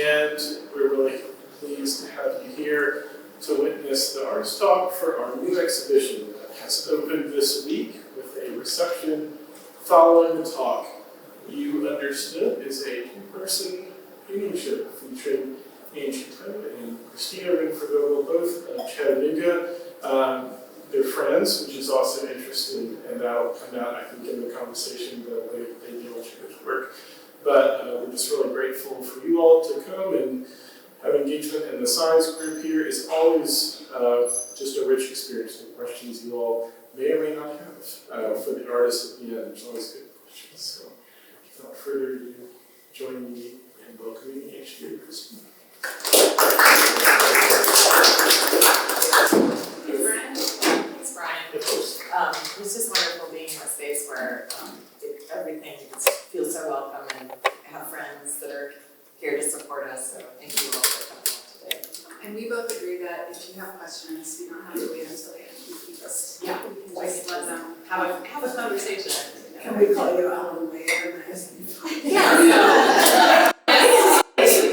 and we're really pleased to have you here to witness the artist talk for our new exhibition that has opened this week with a reception following the talk. You Understood is a two-person painting show featuring Angie and Christina Renfer Vogel, both Chattanooga. They're friends, which is also interesting, and that'll come out, I think, in the conversation the way they deal with your work. But we're just really grateful for you all to come and have engagement, and the science group here is always just a rich experience. The questions you all may or may not have for the artists at the end. There's always good questions. So without further ado, join me in welcoming Angie and Christina. It's just wonderful being in a space where everything feels so welcome and have friends that are here to support us. So thank you all for coming out today. And we both agree that if you have questions, you don't have to wait until the end. You can just, Yeah, we can just let them have a conversation. Can we call you Alan Wade? Yeah.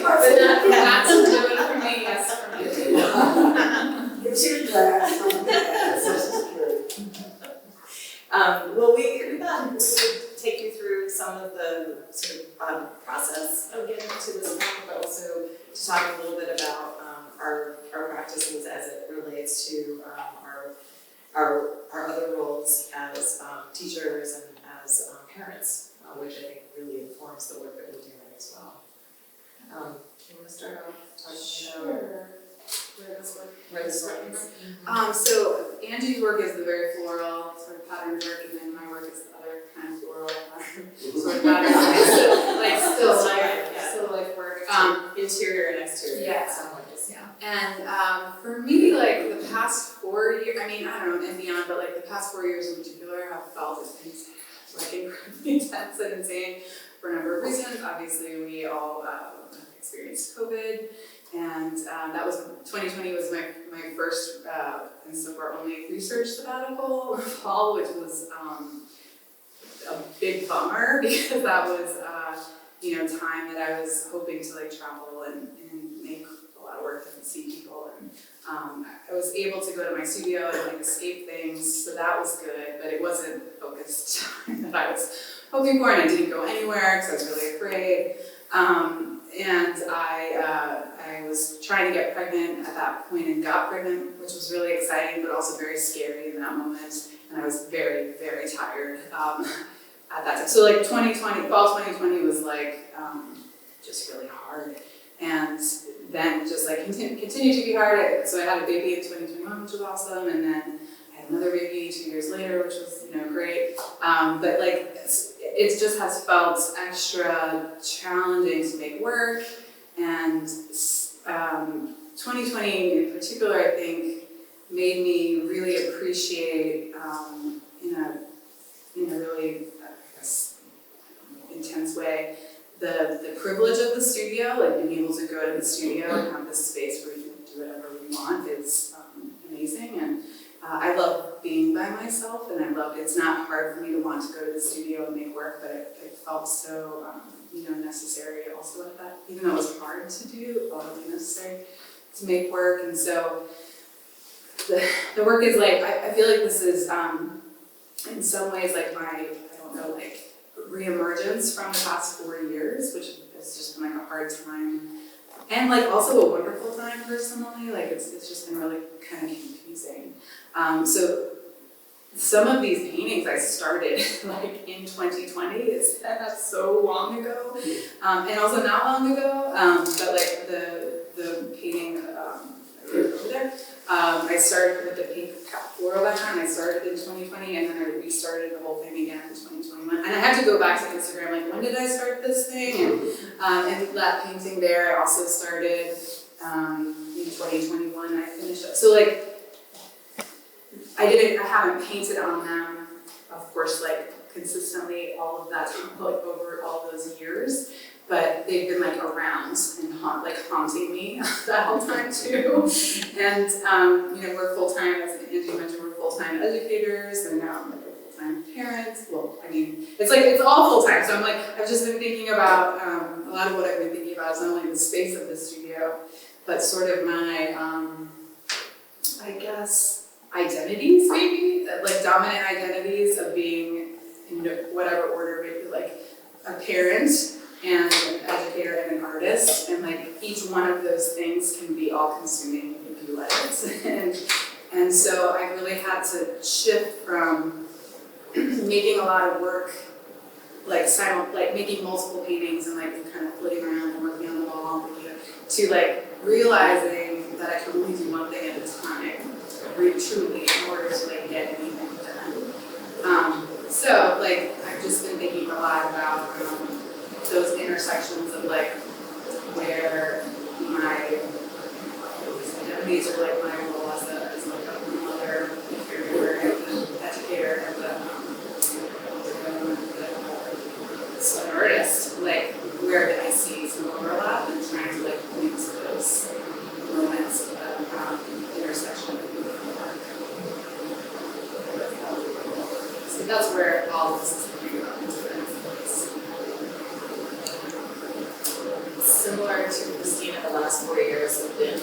But not to do it for me, yes, for me. It's your glass on the Social Security. Well, we thought we would take you through some of the sort of process of getting to this point, but also to talk a little bit about our practices as it relates to our other roles as teachers and as parents, which I think really informs the work that we're doing as well. Do you want to start off talking about where this work is? So Angie's work is the very floral sort of pattern work, and then my work is the other kind of floral sort of pattern. Still life work. Interior and exterior. Yeah. Yeah. And for me, like the past 4 years, I mean, I don't know, and beyond, but like the past 4 years in particular have felt like incredibly intense and insane for a number of reasons. Obviously, we all experienced COVID, and that was 2020 was my first and so far only research sabbatical fall, which was a big bummer because that was time that I was hoping to like travel and make a lot of work and see people, and I was able to go to my studio and like escape things, so that was good, but it wasn't the focused time that I was hoping for, and I didn't go anywhere because I was really afraid. And I was trying to get pregnant at that point and got pregnant, which was really exciting, but also very scary in that moment. And I was very, very tired at that time. So like fall 2020 was like just really hard. And then just like continued to be hard. So I had a baby in 2021, which was awesome. And then I had another baby 2 years later, which was, great. But like, it just has felt extra challenging to make work, and 2020 in particular, I think, made me really appreciate in a really, I guess, intense way, the privilege of the studio, like being able to go to the studio and have this space where you can do whatever we want is amazing. And I love being by myself, and it's not hard for me to want to go to the studio and make work, but it felt so, necessary also at that, even though it was hard to do, really necessary to make work. And so the work is like, I feel like this is, in some ways, like my, reemergence from the past 4 years, which has just been like a hard time. And like also a wonderful time personally, like it's just been really kind of confusing. So some of these paintings I started like in 2020, that's so long ago, and also not long ago, but like the painting over there, I started with the pink floral background. I started in 2020, and then I restarted the whole thing again in 2021. And I had to go back to Instagram, like, when did I start this thing? And that painting there, I also started in 2021. I finished up. So like, I haven't painted on them, of course, like consistently all of that time, like over all those years. But they've been like around and haunting me that whole time too. And we're full-time, as Angie mentioned, we're full-time educators, and now I'm like a full-time parent, well, I mean, it's all full-time, so I'm like, I've just been thinking about, a lot of what I've been thinking about is not only the space of the studio, but sort of my, I guess, identities maybe, like dominant identities of being, in whatever order, maybe like a parent and an educator and an artist, and like each one of those things can be all-consuming if you let it. And so I really had to shift from making a lot of work, like making multiple paintings and like kind of flitting around and working on the wall, to like realizing that I could only do one thing at a time, really truly, in order to like get anything done. So like I've just been thinking a lot about those intersections of like where my identities are, like my role as like a mother, caregiver, and an educator, and an artist. Like where did I see some overlap, and trying to like point to those moments of intersection. So that's where all of this is coming from. Similar to Christina, the last 4 years have been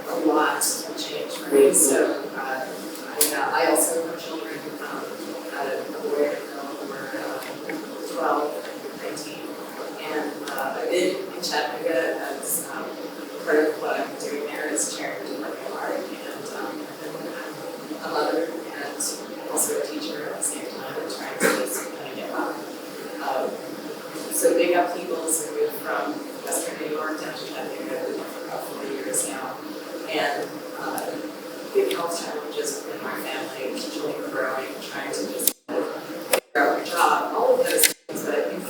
a lot of change for me. So I also have children. I had a boy and a girl who were 12, 19, and I've been in Chattanooga as part of what I'm doing there is chairing department of art, and I'm a mother and also a teacher at the same time, and trying to just kind of get out. So big upheavals. We moved from Western New York down to Chattanooga. We've been for about 4 years now, and big health challenges within my family. Children growing, trying to just figure out my job, all of those things. But I think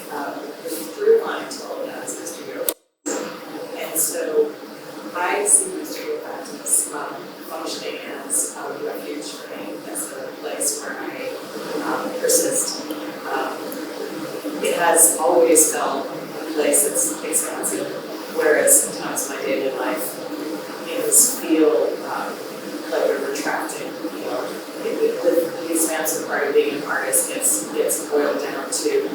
the through line to all of that is the studio. And so I see the studio practice functioning as a refuge for me, as a place where I persist. It has always felt a place that's expansive, whereas sometimes my daily life things feel like they're retracting. You know, the expansive part of being an artist gets boiled down to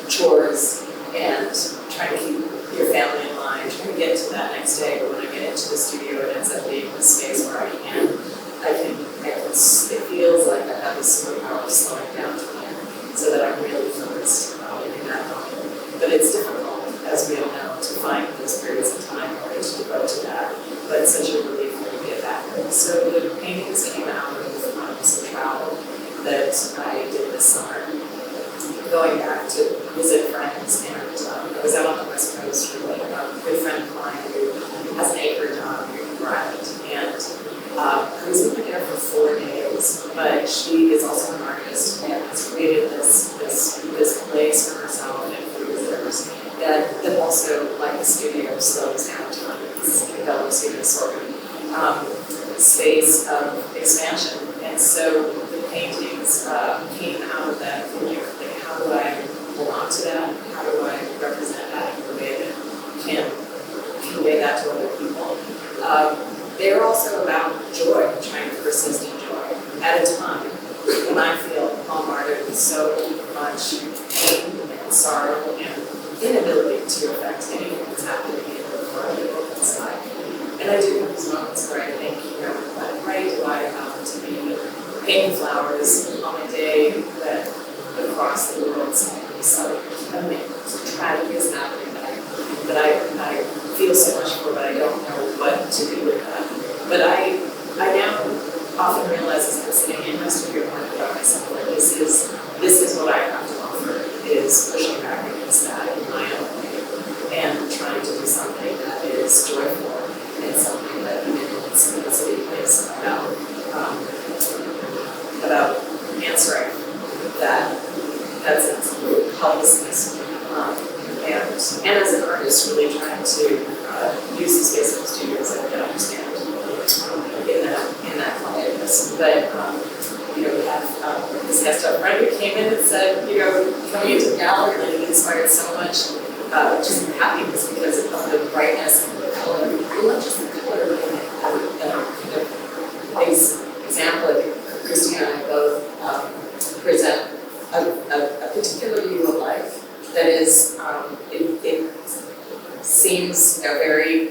chores and trying to keep your family in line, trying to get to that next day. But when I get into the studio, it ends up being the space where I can. It feels like I have this superpower of slowing down time, so that I'm really focused in that moment. But it's difficult, as we all know, to find those periods of time in order to devote to that. But it's such a relief when you get back. So the paintings came out of some travel that I did this summer, going back to visit friends, and I was out on the West Coast with a good friend of mine who has an acre dog in Rhode Island, and I was living there for 4 days, but she is also an artist and has created this place for herself and for visitors that also, like the studio, slows down time. It develops you this sort of space of expansion. And so the paintings came out of that thinking, like, how do I hold on to that? How do I represent that in a way that can convey that to other people? They're also about joy, trying to persist in joy at a time when I feel bombarded with so much pain and sorrow and inability to affect anything that's happening in the world inside. And I do have these moments where I think, you know, what right do I have to be painting flowers on a day that across the world is so tragic is happening that I feel so much for, but I don't know what to do with that. But I now often realize as I'm sitting in my studio working about myself, that this is what I have to offer, is pushing back against that in my own way and trying to do something that is joyful and something that in simplicity is about answering that sense of helplessness. And as an artist, really trying to use the space of the studio as I can understand in that quietness. But you know, we have this guest up front who came in and said, you know, coming into the gallery really inspired so much just happiness because of the brightness and the color. I love just the color. Example, I think Christina and I seems, very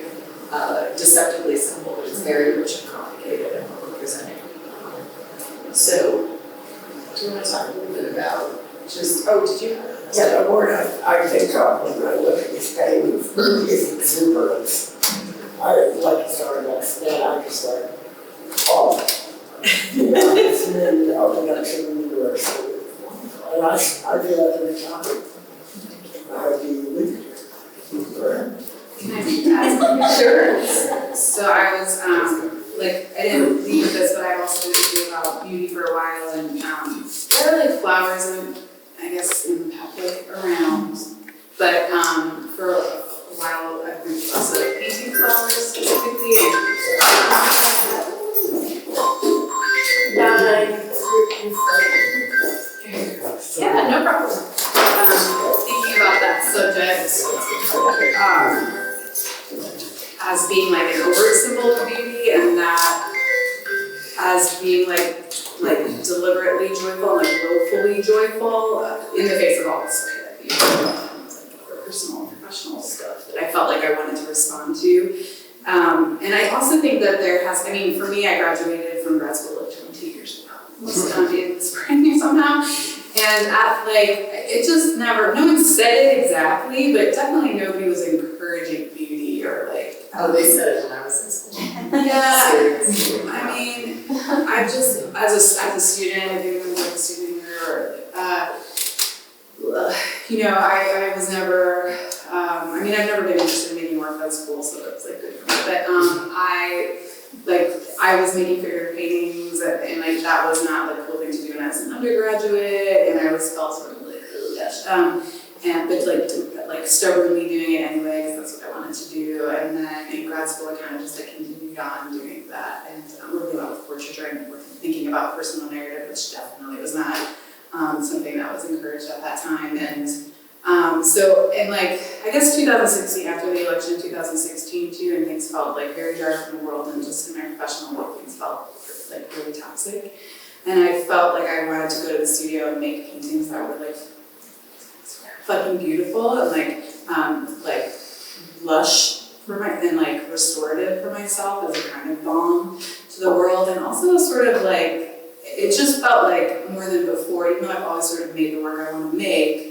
deceptively simple, but it's very rich and complicated in what we're presenting. So, do you want to talk a little bit about just, did you? Yeah, the word I think of when I look at this game is exuberance. I like to start off, then I just start, it's really open up to the universe. And I feel like an accountant. I hope you live here. Can I ask? Sure. So I was, I didn't leave with this, but I've also been thinking about beauty for a while, and there are like flowers and I guess in the public around, but for a while I've been also painting flowers specifically, yeah, no problem. Thinking about that subject as being like an overt symbol of beauty, and that as being like deliberately joyful, like willfully joyful in the face of all this personal and professional stuff that I felt like I wanted to respond to. And I also think that there has, for me, I graduated from grad school like 20 years ago, almost in the spring somehow. And it just never, no one said it exactly, but definitely nobody was encouraging beauty or they said it when I was in school. Yeah, Seriously. I just, as a student, I think like a student here, I was never, I've never been interested in making work at school, so that's good for me. But I was making figurative paintings, and that was not the cool thing to do when I was an undergraduate, and I always felt sort of oh gosh. But stubbornly doing it anyway, because that's what I wanted to do. And then in grad school, I kind of just continued on doing that, and working a lot with portraiture and thinking about personal narrative, which definitely was not something that was encouraged at that time. And I guess 2016, after the election in 2016 too, and things felt very dark in the world, and just in my professional life, things felt really toxic. And I felt like I wanted to go to the studio and make paintings that were fucking beautiful and lush for and restorative for myself as a kind of balm to the world, and also sort of it just felt more than before, even though I've always sort of made the work I want to make.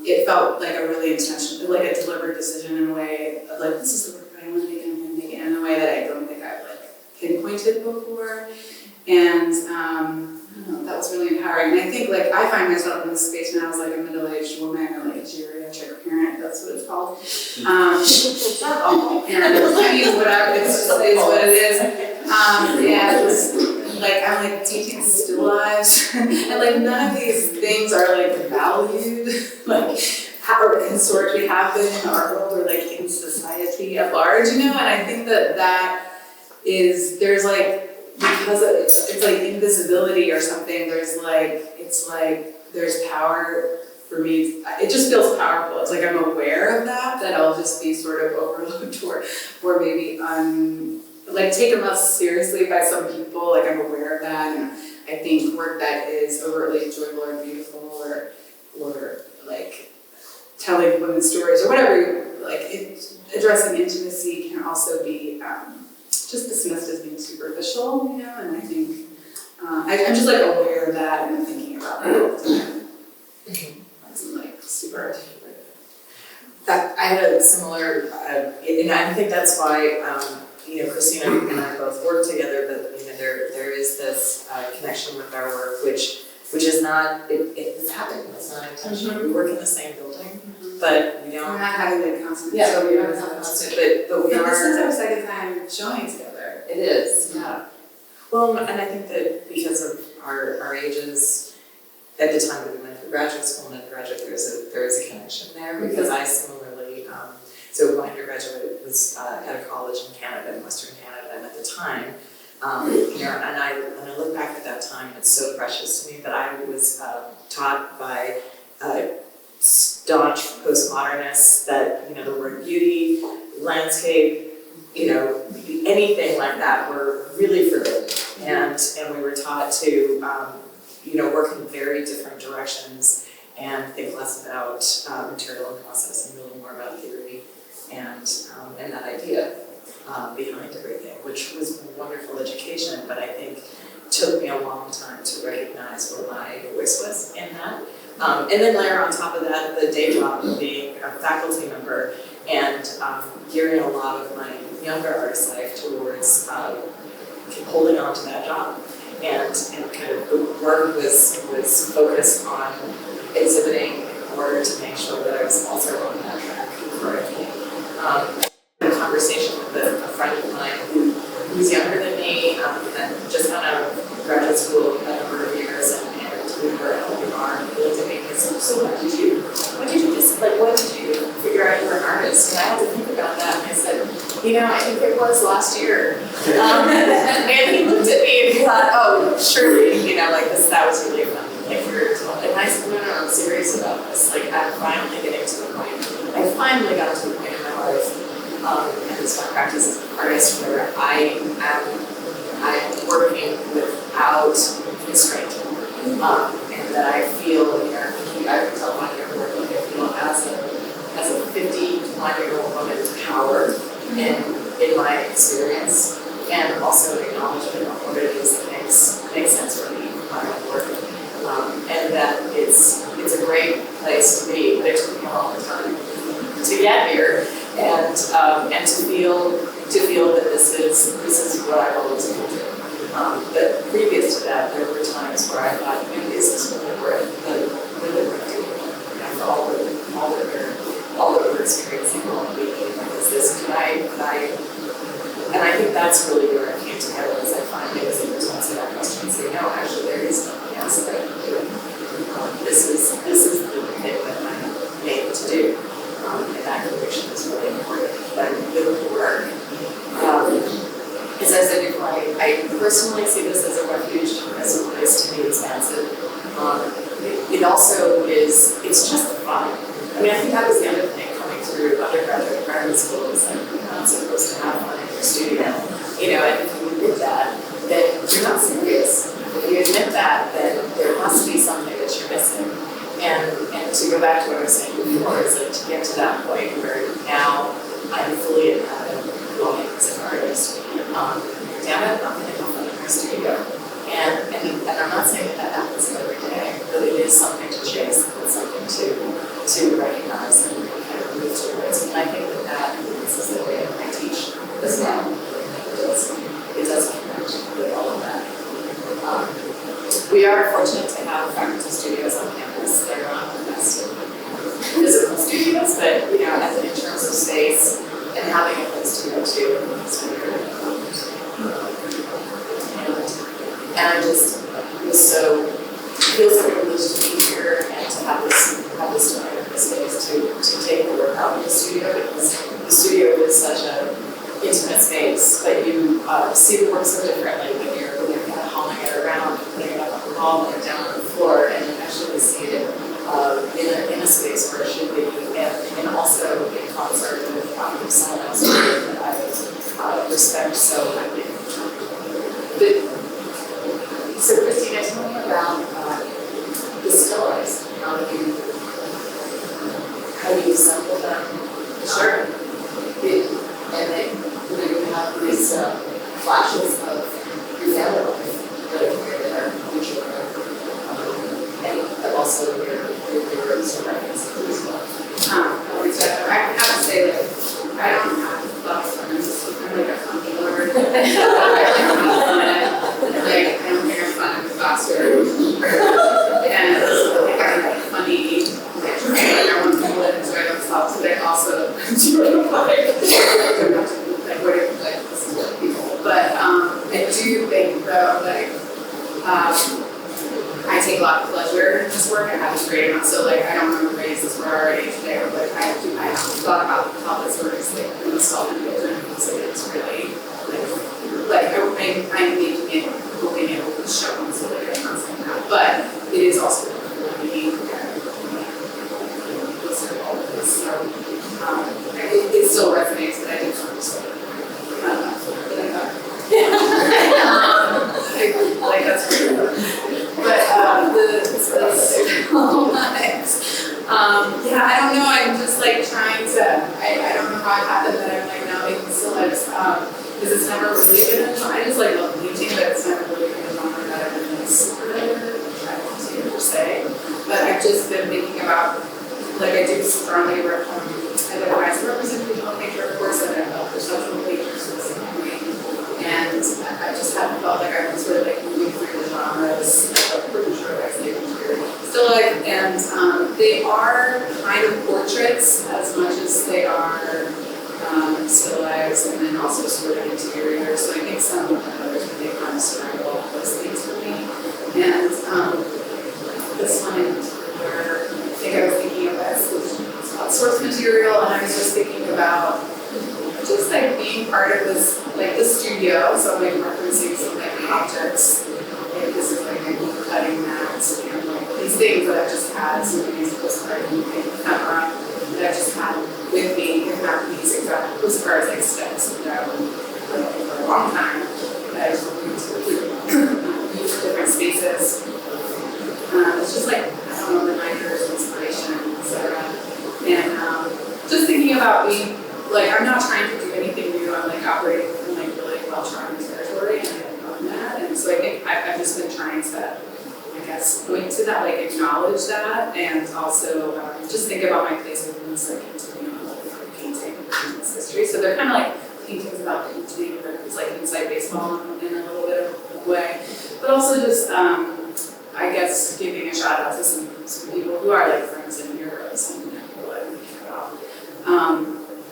It felt like a really intentional, a deliberate decision in a way of this is the work I want to make, and I'm going to make it in a way that I don't think I've pinpointed before. And I don't know, that was really empowering. And I think I find myself in this space now as a middle-aged woman or a geriatric parent, that's what it's called. It's not all parent, whatever, it just is what it is. I'm teaching still lives, and none of these things are valued, or historically have been in our world or in society at large, and I think that is, there's because it's invisibility or something, there's there's power for me. It just feels powerful. It's I'm aware of that I'll just be sort of overlooked or maybe taken less seriously by some people. I'm aware of that, and I think work that is overtly joyful or beautiful or telling women's stories or whatever, addressing intimacy can also be just dismissed as being superficial, and I think I'm just aware of that and thinking about that all the time. That's super articulate. That I had a similar, and I think that's why Christina and I both work together. But there is this connection with our work, which is not it's happening. It's not intentional. Mm-hmm. We work in the same building, but we don't. We're not having that constant. Yeah, so we don't have constant, but we are. This is our second time showing together. It is, yeah. Well, and I think that because of our ages, at the time that we went through graduate school and undergraduate, there is a connection there, because I similarly, so my undergraduate was at a college in Canada, in Western Canada, and at the time, and I look back at that time, it's so precious to me, but I was taught by staunch postmodernists that, the word beauty, landscape, anything like that were really forbidden. And we were taught to, work in very different directions and think less about material and process and really more about theory. representation, but I think took me a long time to recognize where my voice was in that. And then layer on top of that the day job of being a faculty member and gearing a lot of my younger artist life towards holding on to that job. And kind of the work was focused on exhibiting in order to make sure that I was also on that track for everything. A conversation with a friend of mine who's younger than me and just come out of graduate school a number of years and we were at LPR and he looked at me and he said, so when did you figure out you were an artist? And I had to think about that and I said, I think it was last year. And he looked at me and he thought, oh, surely, that was really fun. And I said, no, I'm serious about this. I'm finally getting to the point. I finally got to the point in my life, and it's my practice as an artist where I'm working without constraint. And that I feel, I can tell my younger work, I feel as a 51-year-old woman's power in my experience, and also acknowledgement of what it is that makes sense for me in my own work. And that it's a great place to be, but it took me a long time to get here, and to feel that this is what I've always wanted. But previous to that, there were times where I thought, is this really worth doing? After all that we're experiencing all week, is this? Can I? And I think that's really where it came together, as I finally was able to answer that question and say, no, actually, there is something else that I can do. This is the thing that I'm made to do, and that conviction is really important. But the work, as I said before, I personally see this as a refuge, as a place to be expansive. It also is, it's just fun. I think that was the other thing coming through undergraduate and graduate school is you're not supposed to have fun in your studio. And if you admit that, then you're not serious. If you admit that, then there must be something that you're missing. And to go back to what I was saying before, is to get to that point where now I'm fully inhabited going as an artist. Damn it, I'm going to come in my studio. And I'm not saying that happens every day, but it is something to chase, it's something to recognize and kind of move towards. And I think that influences the way I teach as well. It does connect with all of that. We are fortunate to have faculty studios on campus. They're not the best physical studios, but in terms of space and having a place to go to, it's really good. And I just feel so privileged to be here and to have this time in this space to take the work out of the studio, because the studio is such an intimate space, but you see the work so differently when you're kind of hauling it around, putting it up on the wall and down on the floor, and you actually see it in a space where it should be, and also in concert with someone else that I respect so highly. So Christina, tell me about the stories. How do you assemble them? Sure. And then you have these flashes of your family life that appear there, which are and also your references as well. I have to say, I don't have a lot of friends. I'm like a funky word. I don't think I'm fun in the classroom. And I have funny, I want people to enjoy themselves, but I also do people. But I do think though, I take a lot of pleasure in this work. I have this great amount, so I don't memorize this word already today, but I have thought about how this work is installed in building, so it's really I'm making it, hoping it will show them so that I'm not saying that, but it is also really listen to all of this, so it still resonates, but I just want to say like that's pretty good. But yeah, I don't know, I'm just trying to, I don't know how it happened that I'm now making syllabus. because it's never really been a genre. I just like love painting, but it's never really been a genre that I've been like super into per se. But I've just been thinking about, like I do strongly identify as a representational painter, of course, and I'm a perceptual painter specifically. And I just haven't felt like I've been sort of like moving through the genres. I'm pretty sure I say still life, and they are kind of portraits as much as they are still lives, and then also sort of interiors. So I think some of the others they kind of straddle all those things for me. And this one in particular, I think I was thinking about source material, and I was just thinking about just like being part of this, like the studio. So I'm like referencing some like objects. Like this is like a cutting mat, and like these things that I've just had, some of these postcards and camera that I've just had with me, if not these exact postcards, like steps that I've been for a long time that I just use for different spaces. It's just like, I don't know, reminders, inspiration, etc. And just thinking about being, like, I'm not trying to do anything new. I'm like operating in like really well-trodden territory, and I've done that. And so I think I've just been trying to, I guess, point to that, like acknowledge that, and also just think about my place within this like continuum of painting and this history. So they're kind of like paintings about painting, but it's like inside baseball in a little bit of a way. But also just, I guess, giving a shout out to some people who are like friends and heroes and people I'm thinking about.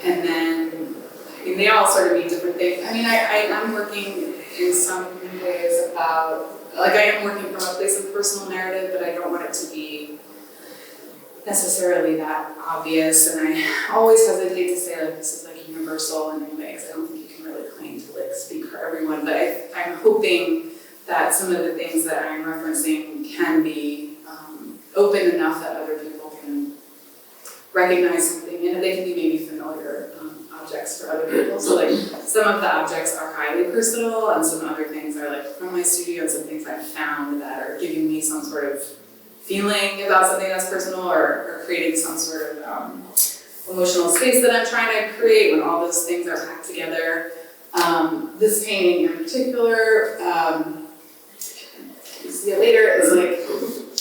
And then, I mean, they all sort of mean different things. I mean, I'm working in some ways about, like I am working from a place of personal narrative, but I don't want it to be necessarily that obvious. And I always hesitate to say like this is like universal in many ways. I don't think you can really claim to like speak for everyone, but I'm hoping that some of the things that I'm referencing can be open enough that other people can recognize something, and they can be maybe familiar objects for other people. So like some of the objects are highly personal, and some other things are like from my studio, and some things I've found that are giving me some sort of feeling about something that's personal, or creating some sort of emotional space that I'm trying to create when all those things are packed together. This painting in particular, you see it later, is like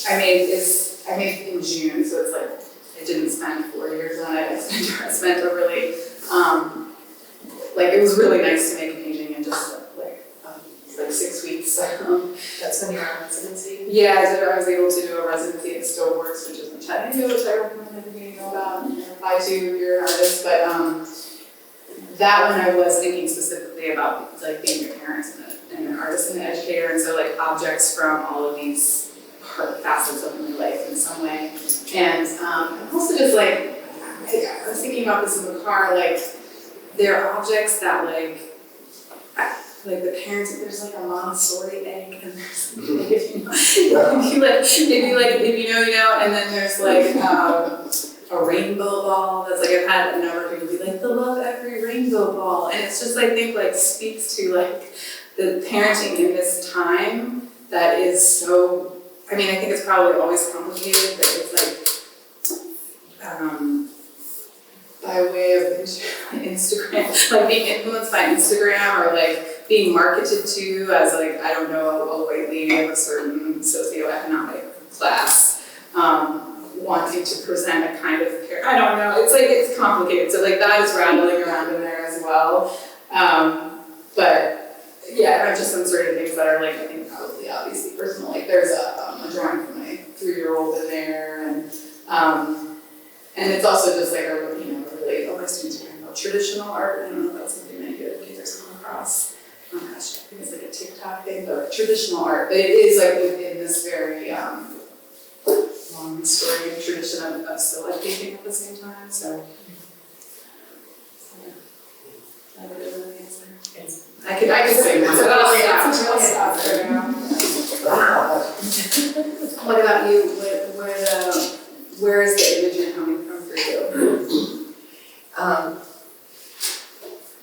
I made in June, so it's like I didn't spend 4 years on it. I spent a really, like it was really nice to make a painting in just like 6 weeks. That's when you're on residency? Yeah, I was able to do a residency at Stillworks, which is in Chattanooga, which I recommend everybody know about and apply to if you're an artist. But that one I was thinking specifically about like being a parent and an artist and an educator, and so like objects from all of these facets of my life in some way. And also just like, I was thinking about this in the car, like there are objects that like the parents, there's like a Montessori egg, and there's like, if you know, and then there's like a rainbow ball that's like, I've had a number of people be like, they love every rainbow ball. And it's just, I think, like speaks to like the parenting in this time that is so, I mean, I think it's probably always complicated, but it's like, by way of Instagram, like being influenced by Instagram, or like being marketed to as like, I don't know, a white lady of a certain socioeconomic class, wanting to present a kind of, I don't know, it's like, it's complicated. So like that is rattling around in there as well. But yeah, just some sort of things that are like, I think probably obviously personal. Like there's a drawing from my 3-year-old in there, and it's also just like a really, all my students are talking about traditional art. I don't know if that's something many educators come across. I think it's like a TikTok thing, but traditional art. But it is like within this very long story and tradition of still life painting at the same time. So yeah, I would really answer. I could say What about you? Where is the imagery coming from for you?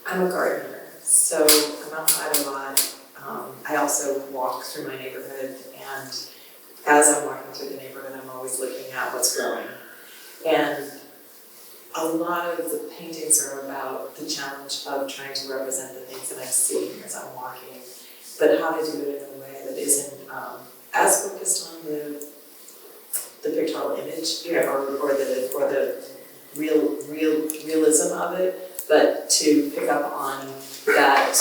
I'm a gardener, so I'm outside a lot. I also walk through my neighborhood, and as I'm walking through the neighborhood, I'm always looking at what's growing. And a lot of the paintings are about the challenge of trying to represent the things that I'm seeing as I'm walking, but how to do it in a way that isn't as focused on the pictorial image, or the realism of it, but to pick up on that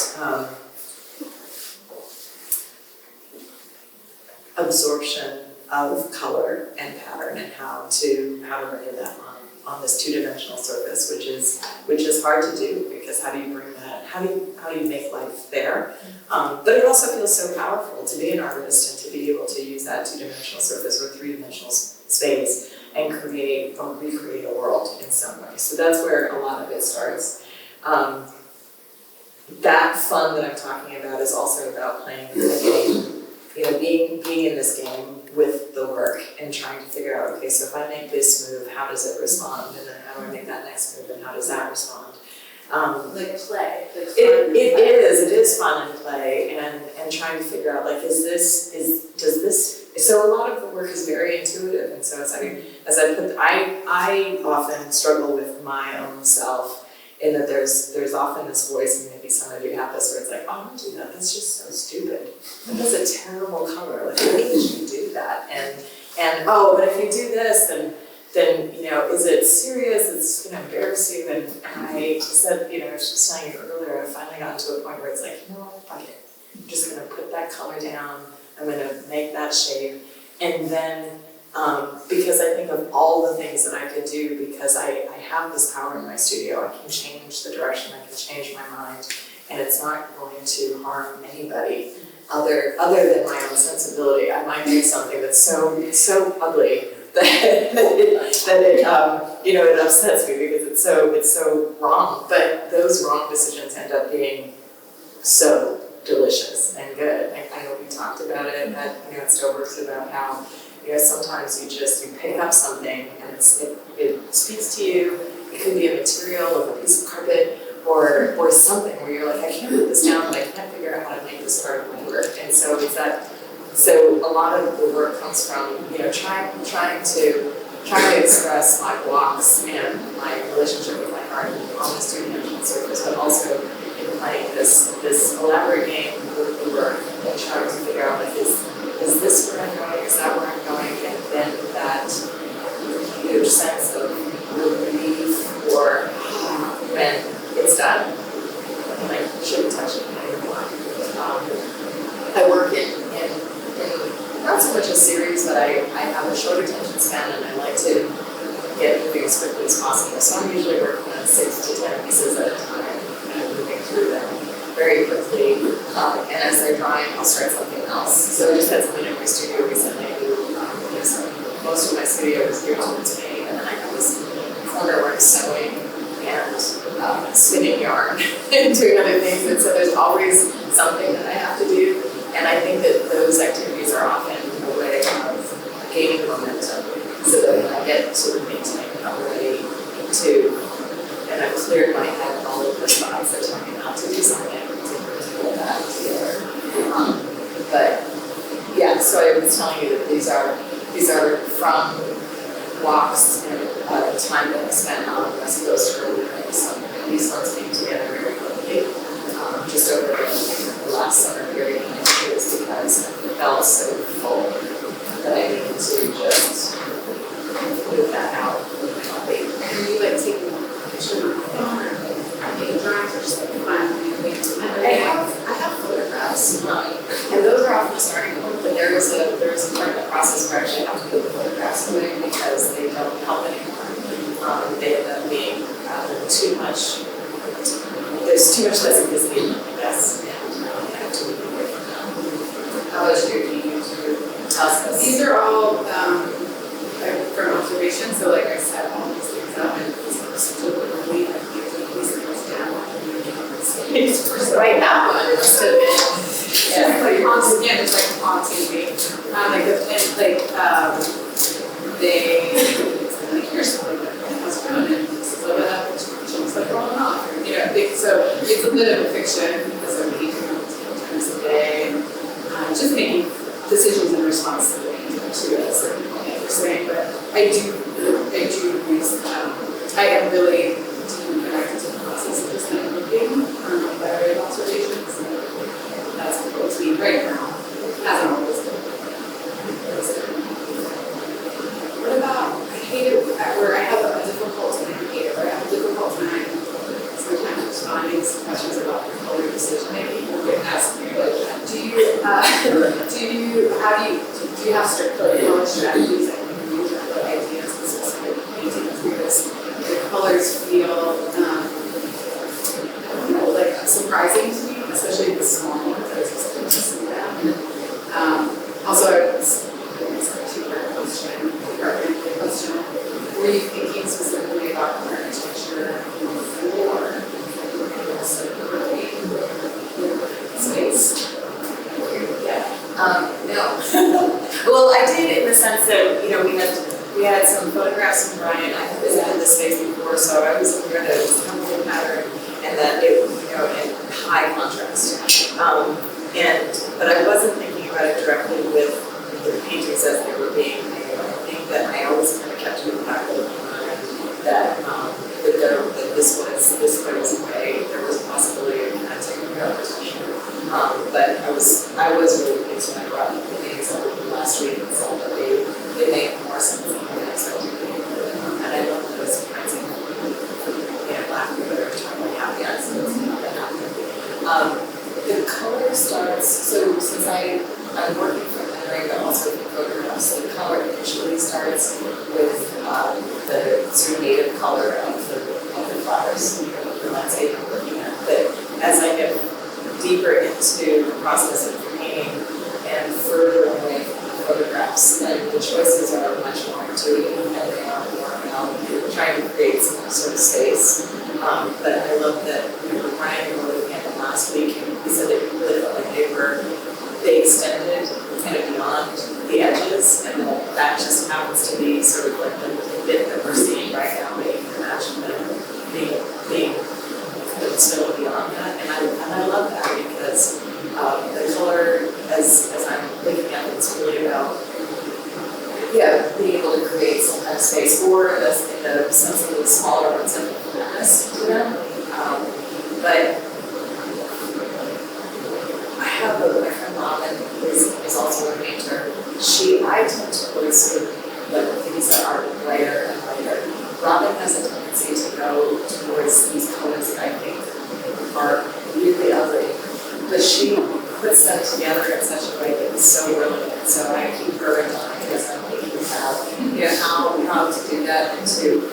absorption of color and pattern and how to render that on this two-dimensional surface, which is hard to do, because how do you bring that, how do you make life there? But it also feels so powerful to be an artist and to be able to use that two-dimensional surface or three-dimensional space and create or recreate a world in some way. So that's where a lot of it starts. That fun that I'm talking about is also about playing the game, being in this game with the work and trying to figure out, okay, so if I make this move, how does it respond? And then how do I make that next move, and how does that respond? Like play, like fun. It is fun and play, and trying to figure out, like, does this, so a lot of the work is very intuitive, and so it's like, I often struggle with my own self, in that there's often this voice, and maybe some of you have this, where it's like, oh, don't do that, that's just so stupid. That's a terrible color, like, why would you do that? And oh, but if you do this, then is it serious? It's gonna embarrass you. And I said, I was just telling you earlier, I finally got to a point where it's like, fuck it. I'm just gonna put that color down, I'm gonna make that shape, and then because I think of all the things that I could do, because I have this power in my studio, I can change the direction, I can change my mind, and it's not going to harm anybody other than my own sensibility. I might make something that's so ugly that it upsets me, because it's so wrong. But those wrong decisions end up being so delicious and good. I know we talked about it at Stover's about how sometimes you pick up something and it speaks to you. It could be a material of a piece of carpet or something where you're like, I can't put this down, but I can't figure out how to make this part of my work. And so it's that. So a lot of the work comes from trying to express my blocks and my relationship with my art on this two-dimensional surface, but also in playing this elaborate game with the work and trying to figure out, like, is this where I'm going? Is that where I'm going? And then that huge sense of relief or when it's done, and I shouldn't touch it anymore. I work in not so much a series, but I have a short attention span, and I like to get moving as quickly as possible. So I'm usually working on 6 to 10 pieces at a time, and moving through them very quickly. And as they're drying, I'll start something else. So I just had something in my studio recently who, most of my studio is geared towards me, and then I have this corner where I'm sewing and spinning yarn and doing other things, and so there's always something that I have to do. And I think that those activities are often a way of gaining momentum, so that when I get to the painting, I'm ready to, and I've cleared my head of all of the thoughts that tell me not to do something, to pull that together. But yeah, so I was telling you that these are from walks and time that I spent on the West Coast earlier in the summer. These ones came together very quickly, just over the last summer period. It was because it felt so full that I needed to just move that out with my body. And you like taking pictures of your phone or making drawings or just like fun? I have photographs, and those are often starting point, but there was a part of the process where I actually have to put the photographs away because they don't help anymore. They end up being too much. There's too much specificity, I guess, and I have to move away from them. How about you? Do you use your process? These are all from observation, so like I set all these things up and specifically I take these things down. Right now, one is to It's like haunting, yeah, it's like haunting me. They here's something that was running and slow it up, it's like rolling off. So it's a bit of a fiction because I'm eating 10 times a day. Just making decisions in response to it, as you're saying. But I do use, I am really decision making, we'll get past you, but do you have strict color strategies that you use or ideas for specific paintings, because the colors feel, like surprising to me, especially the small ones, I was expecting to see that. Also, I was, a two-part question, were you thinking specifically about architecture for space? No. Well, I did in the sense that, we had some photographs from Brian. I had visited this space before, so I was aware that it was a chemical pattern and that it, in high contrast. But I wasn't thinking about it directly with the paintings as they were being made. I think that I always kind of kept in the back of my mind that this was a way, there was a possibility of kind of taking care of architecture. But I was really pleased when I brought up the things over the last week and saw that they make more sense than I expected. And I love those kinds of, lack of a better term, like happy accidents, that happen. The color starts, so since I'm working from memory, but also from photographs, the color initially starts with the sort of native color of the flowers, the landscape I'm looking at. But as I get deeper into the process of painting and further away from the photographs, then the choices are much more intuitive and they are more about trying to create some sort of space. But I love that Brian, we were looking at them last week, and he said that he really felt like they extended kind of beyond the edges, and that just happens to be sort of like the bit that we're seeing right now, but you can imagine them being kind of still beyond that, and I love that because the color, as I'm looking at it, it's really about being able to create some kind of space, or in the sense of the smaller ones and fullness to them. But I have my friend Robin is also a painter. I tend to always sort of let things that are lighter and lighter. Robin has a tendency to go towards these colors that I think are really ugly, but she puts them together in such a way that is so brilliant. So I keep her in mind as I'm thinking about how to do that into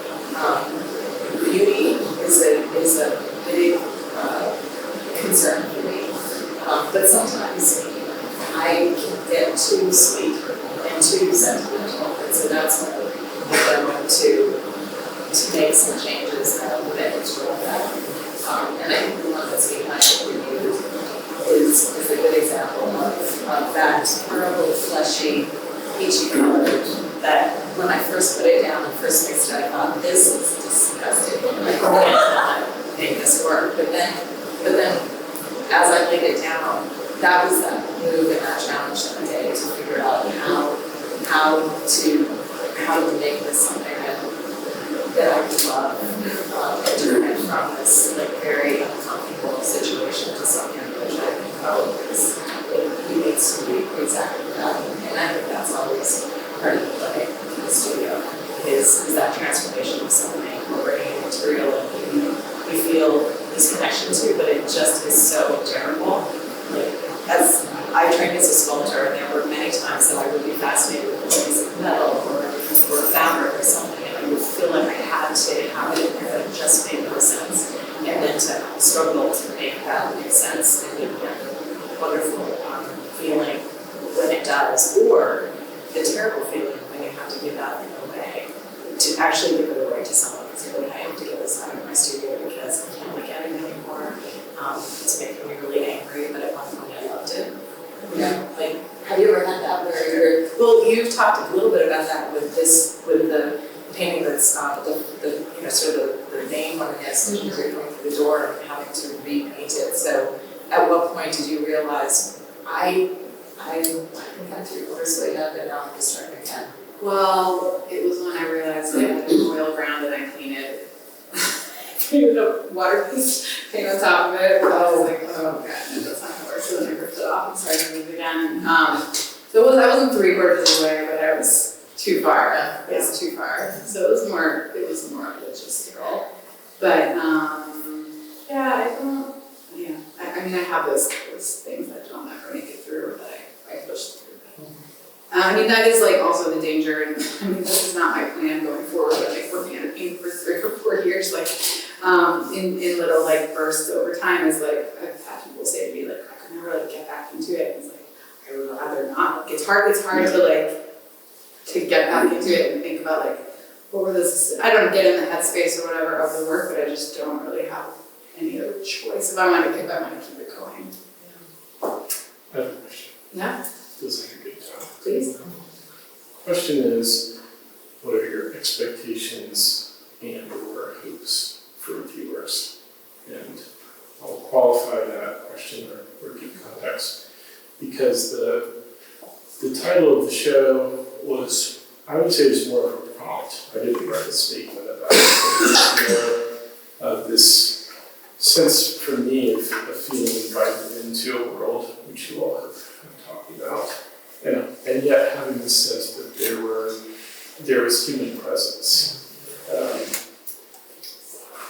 beauty is a big concern for me. But sometimes I can get too sweet and too sentimental, and so that's when I want to make some changes that will control that. And I think the one that's behind it is a good example of that terrible, fleshy, peachy color that when I first put it down and first mixed it, I thought, this is disgusting. I can't make this work. But then as I laid it down, that was that move and that challenge that day to figure out how to make this something that I could love, and turn it from this very uncomfortable situation to something which I think it needs to be exactly that. And I think that's always part of the play in the studio is that transformation of something. We're bringing a material that we feel this connection to, but it just is so terrible. Like, as I trained as a sculptor, and there were many times that I would be fascinated with a piece of metal or fabric or something, and I would feel like I had to have it in there that just made no sense, and then to struggle to make that make sense and give me a wonderful feeling when it does, or the terrible feeling when you have to give that in a way to actually give it away to someone and say, I have to get this out of my studio because I can't look at it anymore. It's making me really angry, but at one point I loved it. Like, have you ever had that where you've talked a little bit about that with the painting that's sort of the main one as you're going through the door and having to repaint it. So at what point did you realize I think I'm 3/4 way done, but now I'm just starting again? Well, it was when I realized I had an oil ground and I painted a water-based paint on top of it. I was like, oh god, that's not gonna work. So then I ripped it off and started moving again. So I wasn't 3/4 of the way, but I was too far. It was too far. So it was more logistical. But I I mean, I have those things that don't ever make it through, or that I push through. I mean, that is like also the danger, and I mean, this is not my plan going forward, but like working at a paint for 3 or 4 years, like, in little like bursts over time is like, I've had people say to me like, I could never like get back into it, and it's like, I would rather not, like, it's hard to like, to get back into it and think about like, what were those, I don't get in the headspace or whatever of the work, but I just don't really have any other choice if I want to keep it going. I have a question. Yeah, Feels like a good time. please. Question is, what are your expectations and or hopes for viewers? And I'll qualify that question or give context, because the title of the show was, I would say it was more of a prompt. I didn't write a statement about it, but more of this sense for me of feeling invited into a world, which you all have talked about, and yet having the sense that there was human presence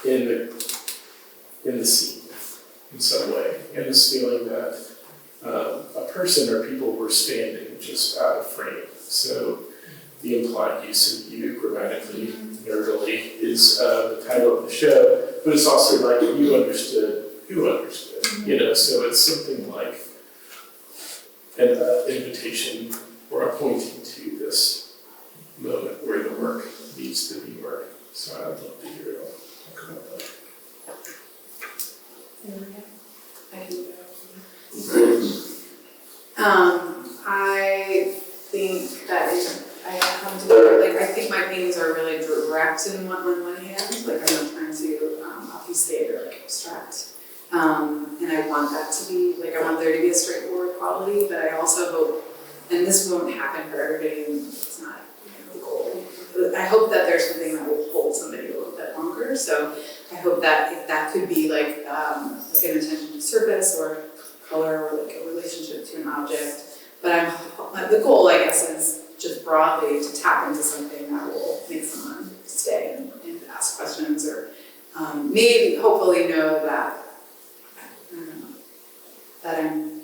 in the scene in some way, and this feeling that a person or people were standing just out of frame. So the implied use of you grammatically, nerdily, is the title of the show, but it's also like you understood, who understood, so it's something like an invitation or a pointing to this moment where the work needs to be work. So I'd love to hear it all. Talk about that. I can go. I think that I come to like, I think my paintings are really direct on one hand, like I'm not trying to obfuscate or like abstract. And I want that to be, like I want there to be a straightforward quality, but I also hope, and this won't happen for everybody, and it's not the goal. But I hope that there's something that will hold somebody a little bit longer, so I hope that if that could be like an attention to surface or color or like a relationship to an object. But the goal, I guess, is just broadly to tap into something that will make someone stay and ask questions, or maybe hopefully know that that I'm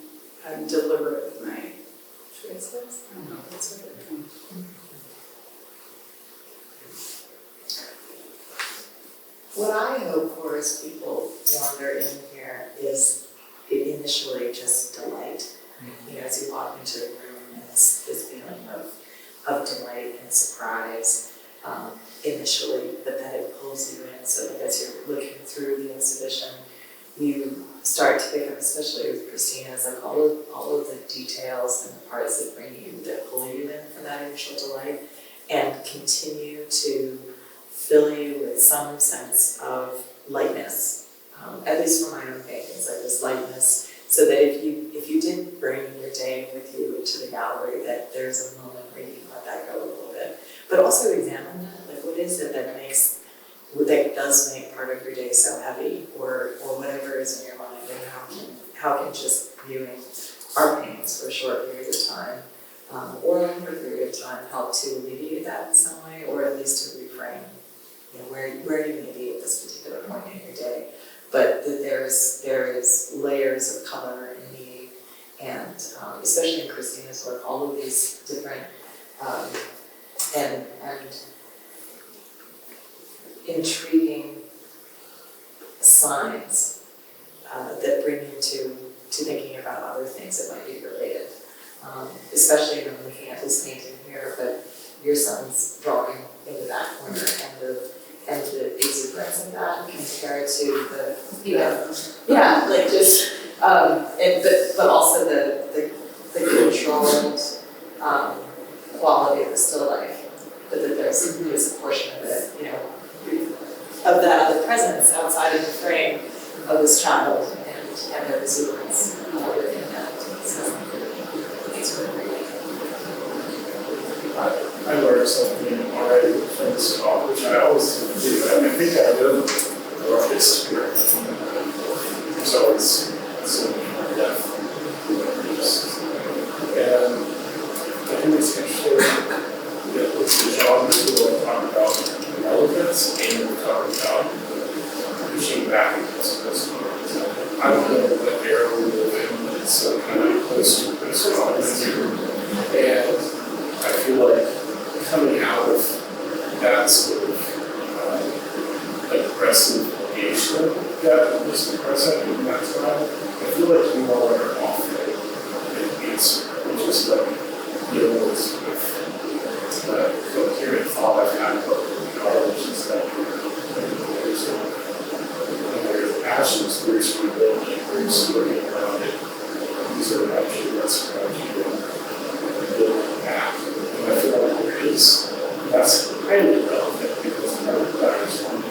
deliberate with my choices. I don't know if that's what it means. What I hope for as people wander in here is initially just delight. As you walk into the room, and this feeling of delight and surprise initially, but then it pulls you in, so that as you're looking through the exhibition, you start to pick up, especially with Christina's, like all of the details and the parts that bring you, that pull you in from that initial delight, and continue to fill you with some sense of lightness, at least for my own paintings, like this lightness, so that if you did bring your day with you into the gallery, that there's a moment where you can let that go a little bit, but also examine that, like what is it that does make part of your day so heavy, or whatever is in your mind, and how can just viewing art paintings for a short period of time, or a longer period of time, help to alleviate that in some way, or at least to reframe, where you may be at this particular point in your day, but that there is layers of color and meaning, and especially in Christina's work, all of these different and intriguing signs that bring you to thinking about other things that might be related. Especially when looking at this painting here, but your son's drawing in the back corner, and the exuberance of that compared to like just but also the controlled quality of the still life, but that there's a portion of it, of that other presence outside of the frame of this child and their exuberance within that. So it's really great. I learned something already from this talk, which I always do, but I think I know the artist here. There's always so much more depth. And I think it's interesting that it's the genres we want to talk about relevance, and we're talking about pushing back against those genres. I I don't know what era we live in, but it's some kind of post-college. And I feel like coming out of that sort of aggressive engagement that was present in that time, I feel like you all are often an answer, which is like dealing with coherent thought I've had about college is that there's passions, there's ability, there's working around it. These are actually what's around you and building back. And I feel like there is, that's highly relevant because part of that is one of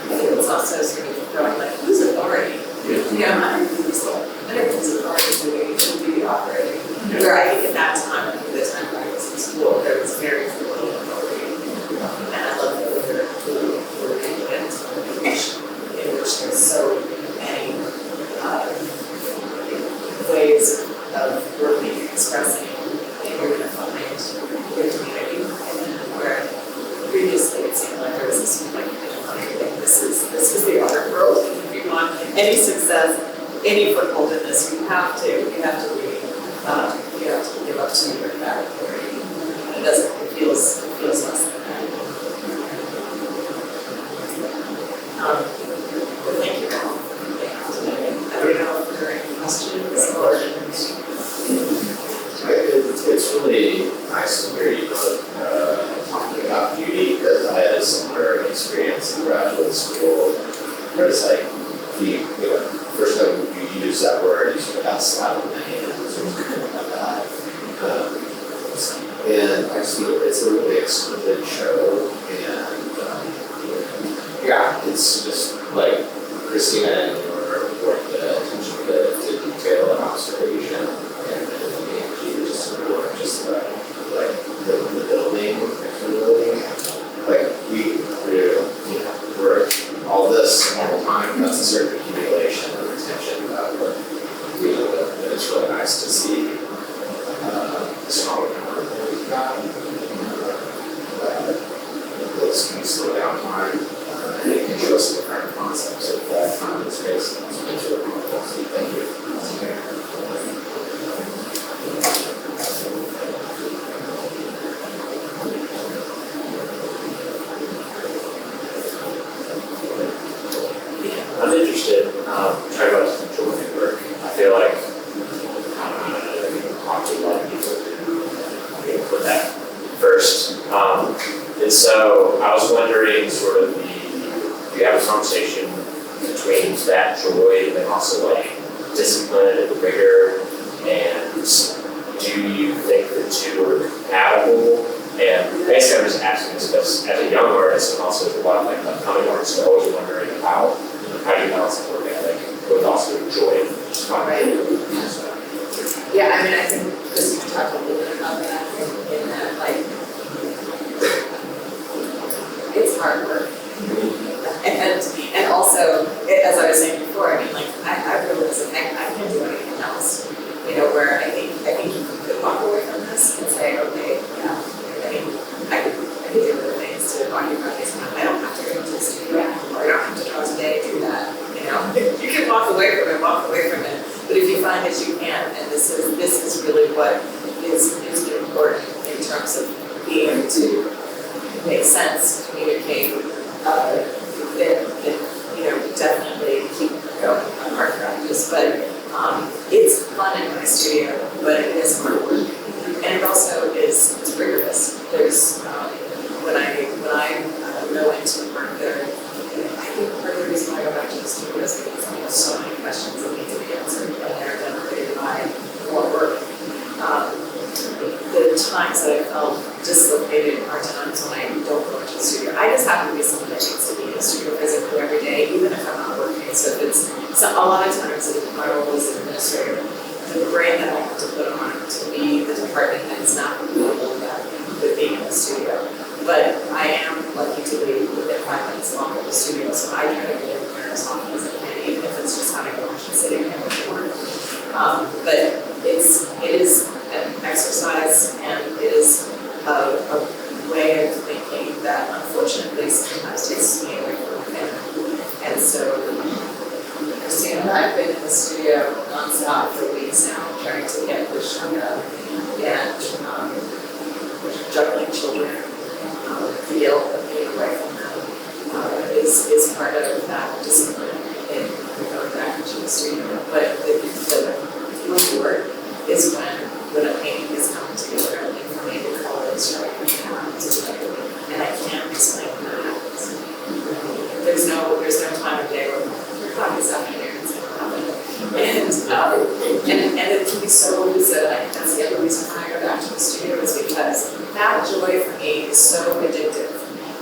It's also sort of going like, who's authority? I don't think who's authority should be operating. Where I think at that time, the time I was in school, there was very little authority. And I love that we're making it in which there's so many ways of working, expressing, and you're going to find your community. And where previously it seemed like there was this like, this is the art world. If you want any success, any foothold in this, you have to really, you have to give up to your back authority. And it feels less than that. But thank you all for being out today. I don't know if there are any questions or. It's really nice to hear you talking about beauty because I had a similar experience in graduate school. Where it's like first time you use that word, you sort of got slapped in the hand or something like that. And I see it's a really exquisite show, and it's just like Christina and your work, the attention to detail and observation, and Angie just the building, like we're all this all the time. That's a certain accumulation and retention that but it's really nice to see the strong number that we've got. Those can slow down time and it can show us different concepts of time and space. It's really wonderful. So thank you. I'm interested, trying to enjoy my work. I feel like talking about people put that first. And so I was wondering sort of do you have a conversation between that joy and then also like discipline and rigor, and do you think the two are compatible? And basically I'm just asking this because as a young artist and also as a lot of like upcoming artists, I'm always wondering how do you balance the work ethic with also joy? Yeah, I mean, I think Christina talked a little bit about that in that, like, it's hard work. And also, as I was saying before, I mean, like, I realized that I can't do anything else. Where I think you could walk away from this and say, okay, I could do other things to occupy this time. I don't have to go to the studio, or I don't have to draw today, do that. You can walk away from it. But if you find that you can, and this is really what is important in terms of being able to make sense, communicate, then definitely keep going on hard practice. But it's fun in my studio, but it is hard work, and it also is rigorous. There's when I go into work there. I think part of the reason I go back to the studio is because I have so many questions that need to be answered, and they're generated by more work. The times that I felt dislocated are times when I don't go into the studio. I just happen to be someone that needs to be in the studio physically every day, even if I'm not working. So a lot of times my role as an administrator, the brain that I have to put on to be the department head is not compatible with being in the studio. But I am lucky to be within 5 minutes long of the studio, so I try to get in there as often as I can, even if it's just having lunch and sitting there with work. But it is an exercise, and it is a way of thinking that unfortunately sometimes takes me away from my family. And so Christina I've been in the studio nonstop for weeks now, trying to get this show up and juggling children, feel the pain away from them is part of that discipline in going back into the studio. But the reward is when a painting is coming together, and for me the color is right and I can't explain how that happens. There's no time of day where we're talking this afternoon, it's gonna happen. And it can be so elusive, and I think that's the other reason why I go back to the studio is because that joy for me is so addictive.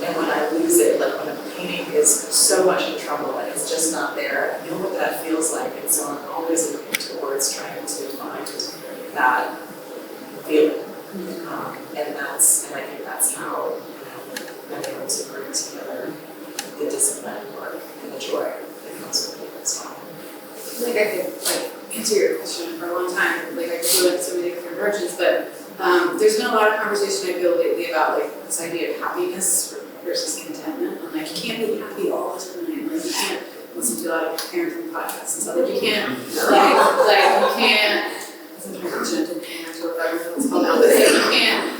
And when I lose it, like when a painting is so much in trouble and it's just not there, I know what that feels like, and so I'm always looking towards trying to find that feeling. And I think that's how I'm able to bring together the discipline work and the joy that comes with it as well. Like I could answer your question for a long time, like I could do it so many different approaches, but there's been a lot of conversation I feel lately about like this idea of happiness versus contentment. And like you can't be happy all the time. Like you can't listen to a lot of parenting podcasts and stuff. Like you can't like you can't or whatever it's called now, but like, you can't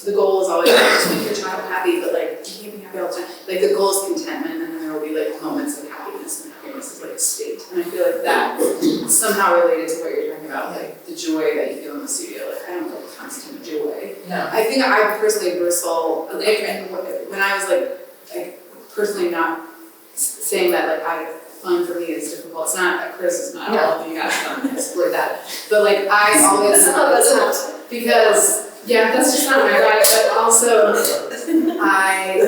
the goal is always like, to make your child happy, but like you can't be happy all the time. Like the goal is contentment, and then there will be like moments of happiness, and happiness is like a state. And I feel like that is somehow related to what you're talking about, like the joy that you feel in the studio. Like I don't feel constant joy. No. I think I personally bristle, like, and when I was like personally not saying that like fun for me is difficult. It's not a criticism at all of you guys don't exploit that. But like I always because that's just not my vibe, but also I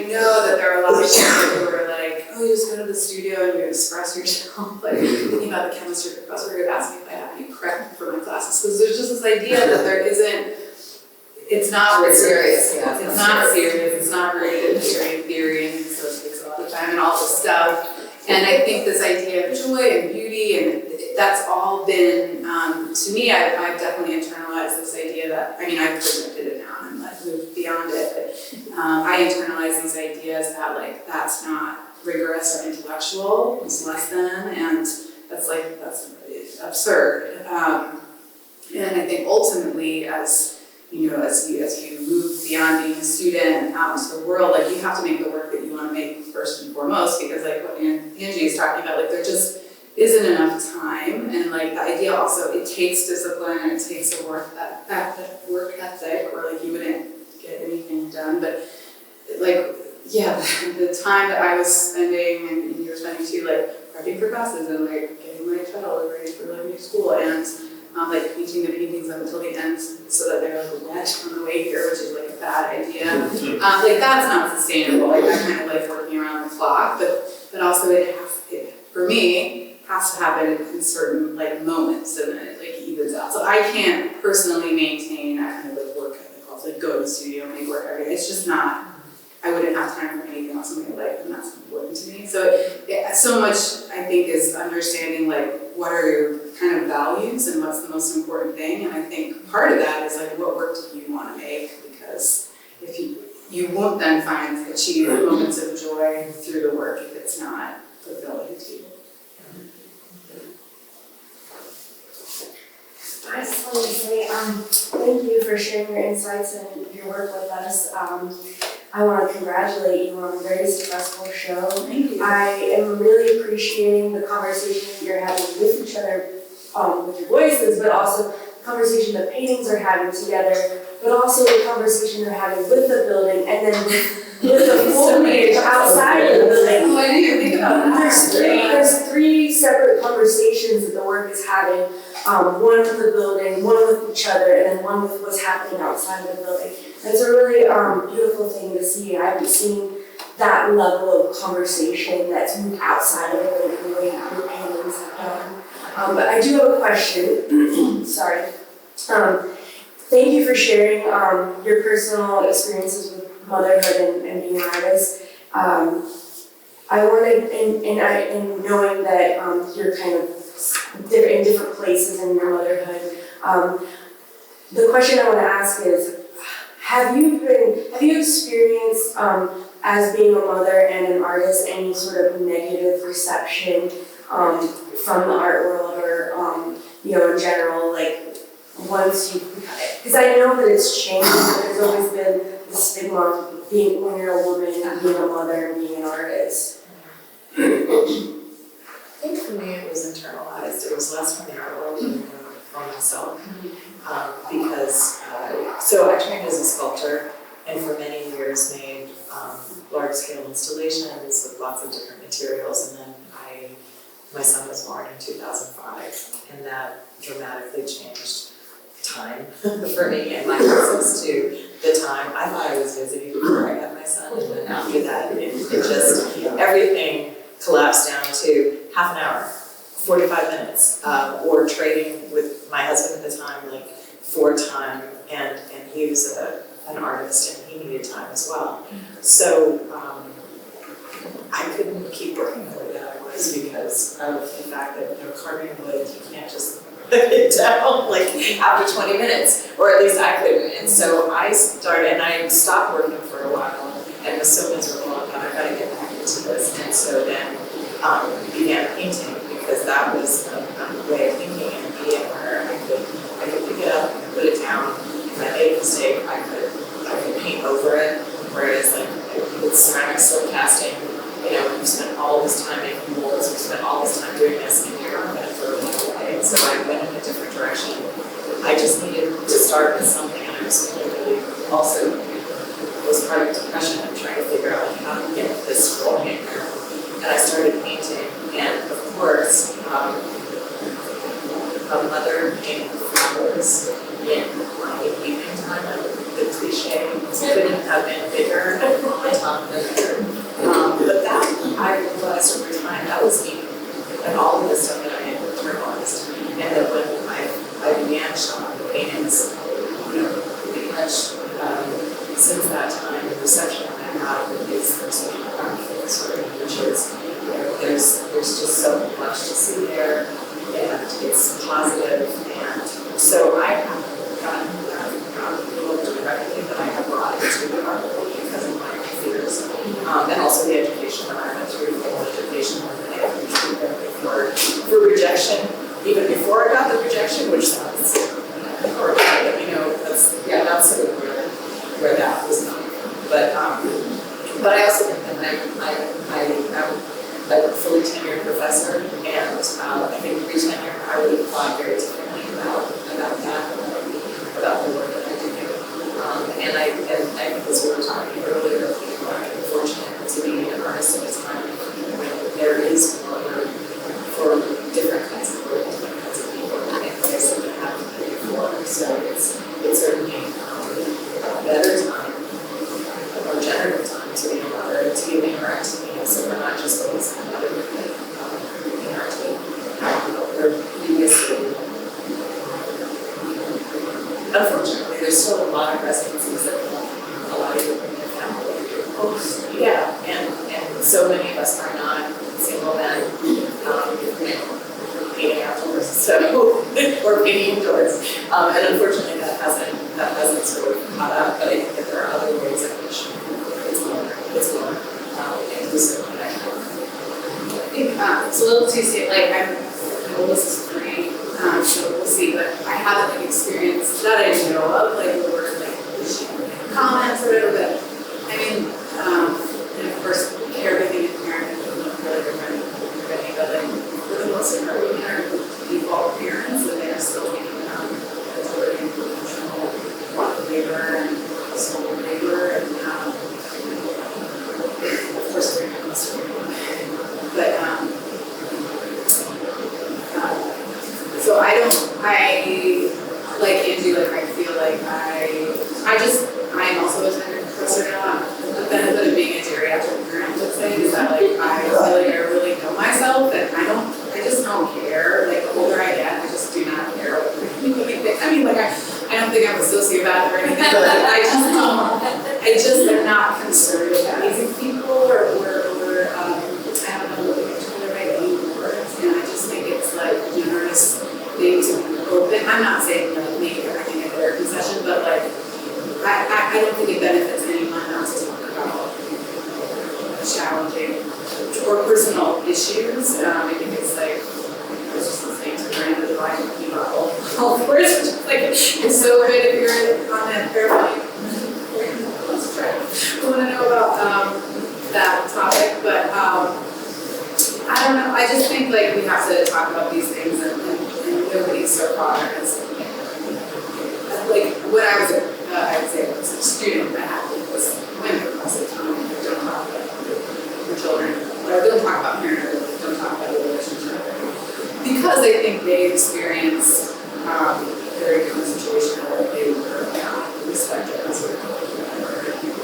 know that there are a lot of people who are like, oh, you just go to the studio and you express yourself. Like thinking about the chemistry professor who would ask me if I had any prep for my classes. Because there's just this idea that there isn't, it's not serious, it's not serious, it's not rooted in history and theory, and so it takes a lot of time and all this stuff. And I think this idea of joy and beauty, and that's all been, to me, I've definitely internalized this idea that, I mean, I've presented it now and like moved beyond it, but I internalize these ideas that like, that's not rigorous or intellectual, it's less than, and that's absurd. And I think ultimately, as you know, as you move beyond being a student and out into the world, like you have to make the work that you want to make first and foremost, because like what Angie is talking about, like there just isn't enough time, and like the idea also, it takes discipline and it takes a work ethic, or like you wouldn't get anything done, but like, yeah, the time that I was spending, and you were spending too, like prepping for classes and like getting my child ready for like new school, and like painting the paintings up until the end so that they're like wet on the way here, which is like a bad idea. Like that's not sustainable. Like that kind of like working around the clock, but also it for me has to happen in certain like moments, and then it like evens out. So I can't personally maintain that kind of like work ethic. I'll like go to the studio and make work every day. It's just not. I wouldn't have time for anything else in my life, and that's important to me. So so much I think is understanding like what are your kind of values and what's the most important thing. And I think part of that is like what work do you want to make, because if you won't then achieve moments of joy through the work if it's not fulfilling to you. I just wanted to say thank you for sharing your insights and your work with us. I want to congratulate you on a very successful show. Thank you. I am really appreciating the conversation you're having with each other, with your voices, but also the conversation the paintings are having together, but also the conversation they're having with the building, and then with the foliage outside of the building. Oh, I didn't even think about that. There's three separate conversations that the work is having. One with the building, one with each other, and then one with what's happening outside of the building. And it's a really beautiful thing to see. I haven't seen that level of conversation that's moved outside of the building the way your paintings have done. But I do have a question. Sorry. Thank you for sharing your personal experiences with motherhood and being an artist. I wanted, and knowing that you're kind of in different places in your motherhood, the question I want to ask is, have you experienced as being a mother and an artist, any sort of negative reception from the art world or in general, like once you, because I know that it's changed, but there's always been the stigma of being, when you're a woman, being a mother and being an artist. I think for me it was internalized. It was less from the art world than from myself. Because, so I trained as a sculptor and for many years made large scale installations with lots of different materials, and then my son was born in 2005, and that dramatically changed time for me and my access to the time. I thought I was busy before I had my son, and then after that it just, everything collapsed down to half an hour, 45 minutes, or trading with my husband at the time, like for time, and he was an artist and he needed time as well. So I couldn't keep working the way that I was because of the fact that carving wood, you can't just put it down like after 20 minutes, or at least I couldn't. And so I started, and I stopped working for a while and was so miserable, and I gotta get back into this. And so then began painting, because that was a way of thinking and being where I could pick it up and put it down. If I made a mistake, I could paint over it. Whereas like with ceramic silk casting, you spent all this time making molds, you spent all this time doing this, and you're not gonna throw it away. So I went in a different direction. I just needed to start with something, and I was really also was part of depression and trying to figure out like, how to get this rolling. And I started painting, and of course, a mother painting flowers in my evening time, the cliche couldn't have been bigger than but that, I realized over time, that was me, and all of the stuff that I had internalized. And that when I began showing the paintings, pretty much since that time, the reception I have is such a powerful story, which is, there's just so much to see there, and it's positive, and so I haven't gotten that look directly that I have brought into the art world because of my fears, and also the education that I went through, formal education, for rejection, even before I got the rejection, which sounds horrible, but that's sort of where that was coming from. But I also think that I'm a fully tenured professor, and I think pre-tenure I would have thought very differently about that, about the work that I do. And I think as we were talking earlier, I'm fortunate to be an artist at a time when there is more for different kinds of work, different kinds of people, and ways that haven't been before. So it's certainly a better time, a more generative time to be a mother, to be an art to me. So we're not just always a mother, but in art or previously. Unfortunately, there's still a lot of residencies that allow you to bring your family. Yeah, and so many of us are not single men painting outdoors, so or painting indoors. And unfortunately that hasn't sort of caught up, but I think that there are other ways in which it's more inclusive. I think it's a little too soon, like my oldest is 3, so we'll see, but I haven't experienced that I know of, like the word like comments or whatever, but I mean, and of course caregiving and parenting is really different for me, but like for the most part we are default parents and they're still taking as we're in control labor and school labor and of course we're in this room. But so I like Angie, like I feel like I'm also a tender professor now. The benefit of being a geriatric parent, let's say, is that like I feel like I really know myself and I just don't care. Like the older I get, I just do not care what people think. I mean, like I don't think I'm a sociopath or anything, but like, I just am not concerned with pleasing people or I don't know what the right words, and I just think it's like a generous thing to be open. I'm not saying like make everything a therapy session, but like I don't think it benefits anyone not to talk about personal issues. I think it's like, I was just listening to Miranda Devine talking about all fours, which is like, it's so good if you're on that airplane. Let's try. I want to know about that topic, but I don't know. I just think like we have to talk about these things, and nobody so far has. Like when I was I would say I was a student, I had was women most of the time. Don't talk about your children, or don't talk about parenthood, don't talk about the relationship. Because I think they experience a very different situation where they were not respected as a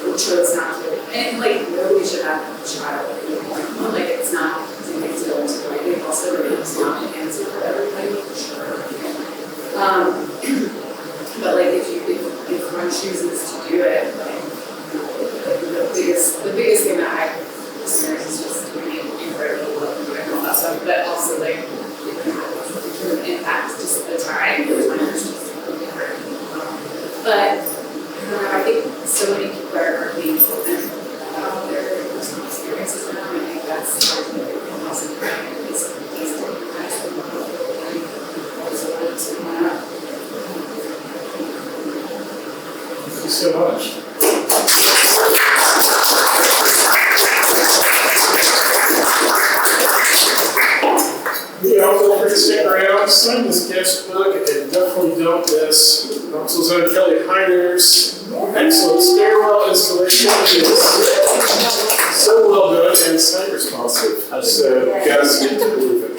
or chose not to. And like nobody should have a child. Like it's not something to go into. I think also that it's not an answer for everybody. But like if one chooses to do it, like the biggest thing that I've experienced is just being incredible and all that stuff, but also like it impacts just the time. But I think so many people are being open about their personal experiences now, and I think that's also Thank you so much. Yeah, feel free to stick around, sign this guest book, and definitely don't miss Russell's own Kelly Heiner's excellent stairwell installation. It is so well done and site responsive, so guys get to believe it.